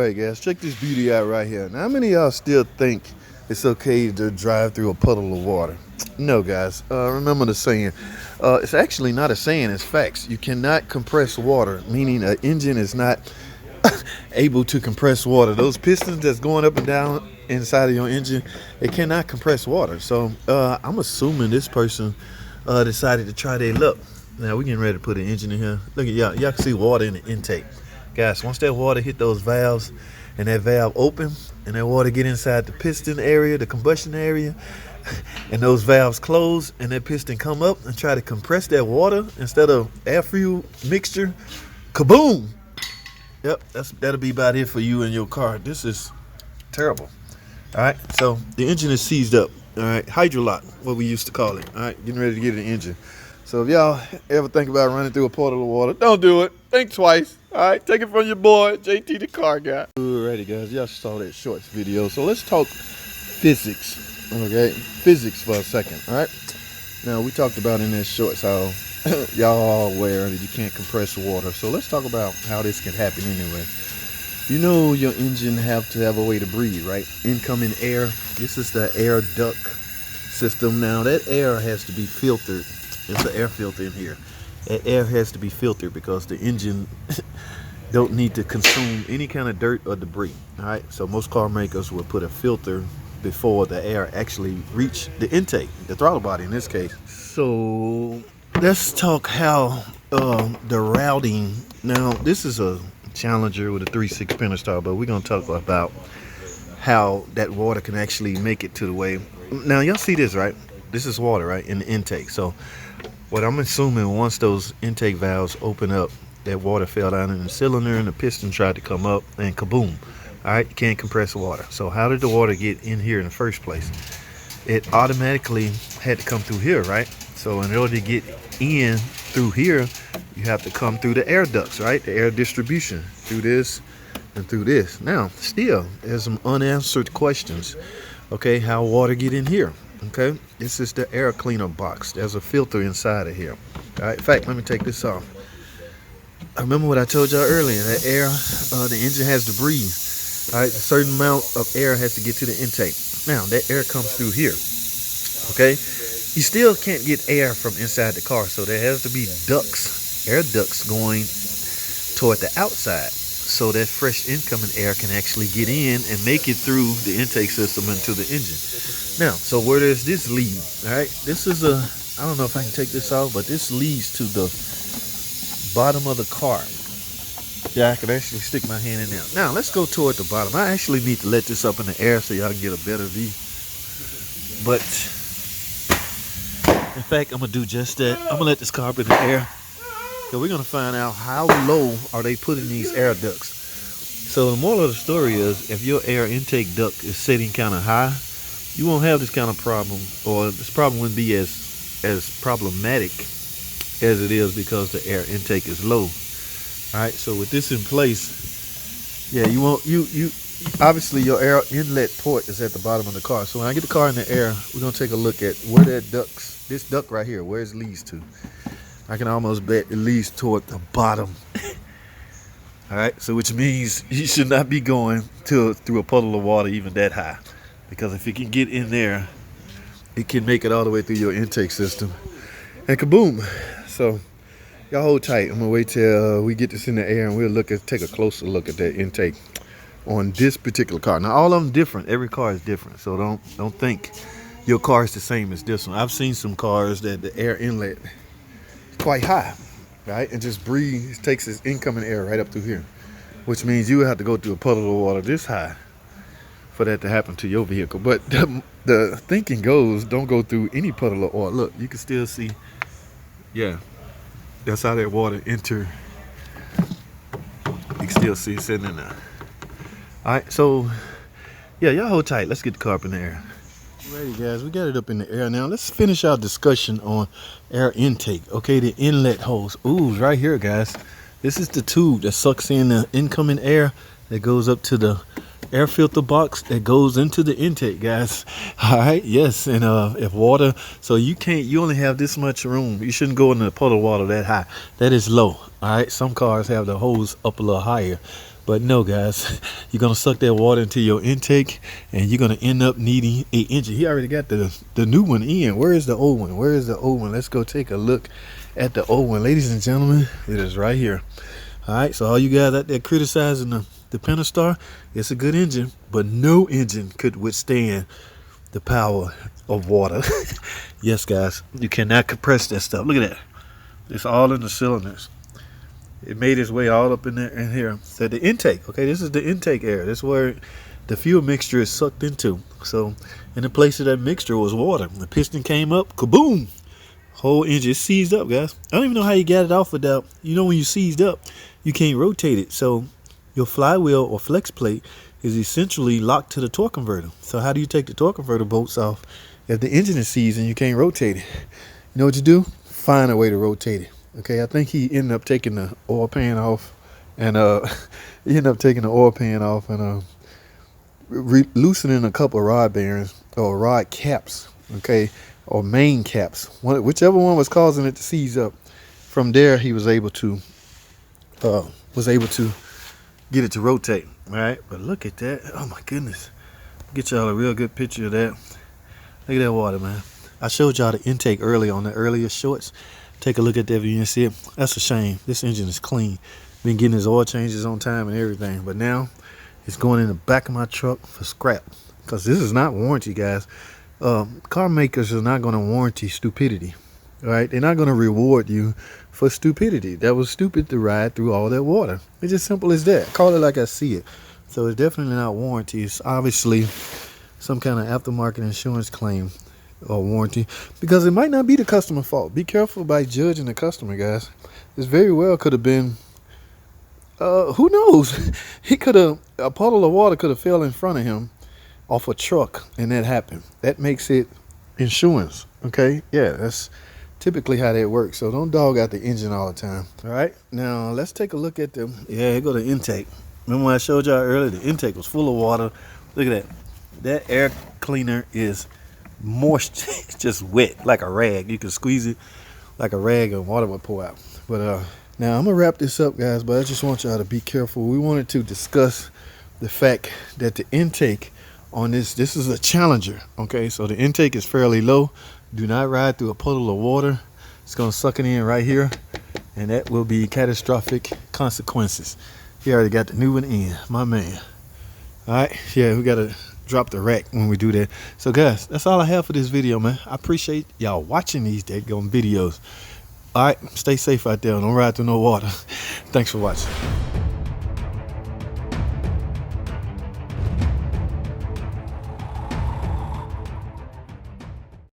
Alright guys, check this beauty out right here. Now how many of y'all still think it's okay to drive through a puddle of water? No guys, remember the saying. It's actually not a saying, it's facts. You cannot compress water, meaning an engine is not able to compress water. Those pistons that's going up and down inside of your engine, it cannot compress water. So I'm assuming this person decided to try their luck. Now we're getting ready to put an engine in here. Look at y'all can see water in the intake. Guys, once that water hit those valves and that valve open and that water get inside the piston area, the combustion area, and those valves close and that piston come up and try to compress that water instead of air fuel mixture, kaboom! Yep, that'll be about it for you and your car. This is terrible. All right, so the engine is seized up. All right, hydrolock, what we used to call it. All right, getting ready to get an engine. So if y'all ever think about running through a puddle of water, don't do it. Think twice. All right, take it from your boy, JT the car guy. Alrighty guys, y'all saw that shorts video. So let's talk physics, okay? Physics for a second, all right? Now we talked about in that shorts how y'all are aware that you can't compress water. So let's talk about how this can happen anyway. You know your engine have to have a way to breathe, right? Incoming air. This is the air duct system. Now that air has to be filtered. There's an air filter in here. That air has to be filtered because the engine don't need to consume any kind of dirt or debris. All right, so most car makers will put a filter before the air actually reach the intake, the throttle body in this case. So let's talk how the routing. Now this is a Challenger with a 3.6 Pentastar, but we're gonna talk about how that water can actually make it to the way. Now y'all see this, right? This is water, right, in the intake. So what I'm assuming, once those intake valves open up, that water fell down in the cylinder and the piston tried to come up and kaboom. All right, you can't compress water. So how did the water get in here in the first place? It automatically had to come through here, right? So in order to get in through here, you have to come through the air ducts, right? The air distribution through this and through this. Now, still, there's some unanswered questions. Okay, how water get in here? Okay, this is the air cleaner box. There's a filter inside of here. All right, in fact, let me take this off. I remember what I told y'all earlier, that air, the engine has to breathe. All right, a certain amount of air has to get to the intake. Now, that air comes through here. Okay, you still can't get air from inside the car, so there has to be ducts, air ducts going toward the outside, so that fresh incoming air can actually get in and make it through the intake system into the engine. Now, so where does this lead? All right, this is I don't know if I can take this off, but this leads to the bottom of the car. Yeah, I can actually stick my hand in there. Now, let's go toward the bottom. I actually need to let this up in the air so y'all can get a better view. But, in fact, I'm going to do just that. I'm going to let this car up in the air. So we're going to find out how low are they putting these air ducts. So the moral of the story is, if your air intake duct is setting kind of high, you won't have this kind of problem, or this problem wouldn't be as problematic as it is because the air intake is low. All right, so with this in place, yeah, you won't, you obviously your air inlet port is at the bottom of the car. So when I get the car in the air, we're gonna take a look at where that ducts, this duct right here, where it leads to. I can almost bet it leads toward the bottom. All right, so which means you should not be going through a puddle of water even that high, because if you can get in there, it can make it all the way through your intake system, and kaboom. So y'all hold tight. I'm gonna wait till we get this in the air and we'll take a closer look at that intake on this particular car. Now all of them different. Every car is different, so don't think your car is the same as this one. I've seen some cars that the air inlet is quite high, right, and just breathe, takes its incoming air right up through here, which means you would have to go through a puddle of water this high for that to happen to your vehicle. But the thinking goes, don't go through any puddle of water. Look, you can still see, yeah, that's how that water enter. You can still see it sitting in there. All right, so yeah, y'all hold tight. Let's get the car up in the air. Alrighty guys, we got it up in the air now. Let's finish our discussion on air intake. Okay, the inlet hose. Ooh, right here guys. This is the tube that sucks in the incoming air that goes up to the air filter box that goes into the intake, guys. All right, yes, and if water, so you only have this much room. You shouldn't go in the puddle of water that high. That is low. All right, some cars have the hose up a little higher. But no, guys, you're gonna suck that water into your intake, and you're gonna end up needing a engine. He already got the new one in. Where is the old one? Where is the old one? Let's go take a look at the old one, ladies and gentlemen. It is right here. All right, so all you guys out there criticizing the Pentastar, it's a good engine, but no engine could withstand the power of water. Yes, guys, you cannot compress that stuff. Look at that. It's all in the cylinders. It made its way all up in there, in here. So the intake, okay, this is the intake area. This is where the fuel mixture is sucked into. So in the place of that mixture was water. The piston came up, kaboom! Whole engine is seized up, guys. I don't even know how you got it off without, you know, when you seized up, you can't rotate it. So your flywheel or flex plate is essentially locked to the torque converter. So how do you take the torque converter bolts off if the engine is seized and you can't rotate it? You know what you do? Find a way to rotate it. Okay, I think he ended up taking the oil pan off, and loosening a couple of rod bearings or rod caps, okay, or main caps, whichever one was causing it to seize up. From there, he was able to get it to rotate. All right, but look at that! Oh my goodness, get y'all a real good picture of that. Look at that water, man. I showed y'all the intake early on the earlier shorts. Take a look at that if you didn't see it. That's a shame. This engine is clean. Been getting his oil changes on time and everything. But now it's going in the back of my truck for scrap. Because this is not warranty, guys. Car makers are not going to warranty stupidity. All right? They're not going to reward you for stupidity. That was stupid to ride through all that water. It's just simple as that. Call it like I see it. So it's definitely not warranty. It's obviously some kind of aftermarket insurance claim or warranty, because it might not be the customer fault. Be careful by judging the customer, guys. This very well could have been who knows. He could have, a puddle of water could have fell in front of him off a truck, and that happened. That makes it insurance. Okay, yeah, that's typically how that works. So don't dog out the engine all the time. All right, now let's take a look at the, here go the intake. Remember when I showed y'all earlier, the intake was full of water. Look at that. That air cleaner is moist. It's just wet like a rag. You can squeeze it like a rag and water will pour out. But now I'm gonna wrap this up, guys, but I just want y'all to be careful. We wanted to discuss the fact that the intake on this is a Challenger. Okay, so the intake is fairly low. Do not ride through a puddle of water. It's gonna suck it in right here, and that will be catastrophic consequences. He already got the new one in, my man. All right, yeah, we gotta drop the rack when we do that. So guys, that's all I have for this video, man. I appreciate y'all watching these daggone videos. All right, stay safe out there. Don't ride through no water. Thanks for watching.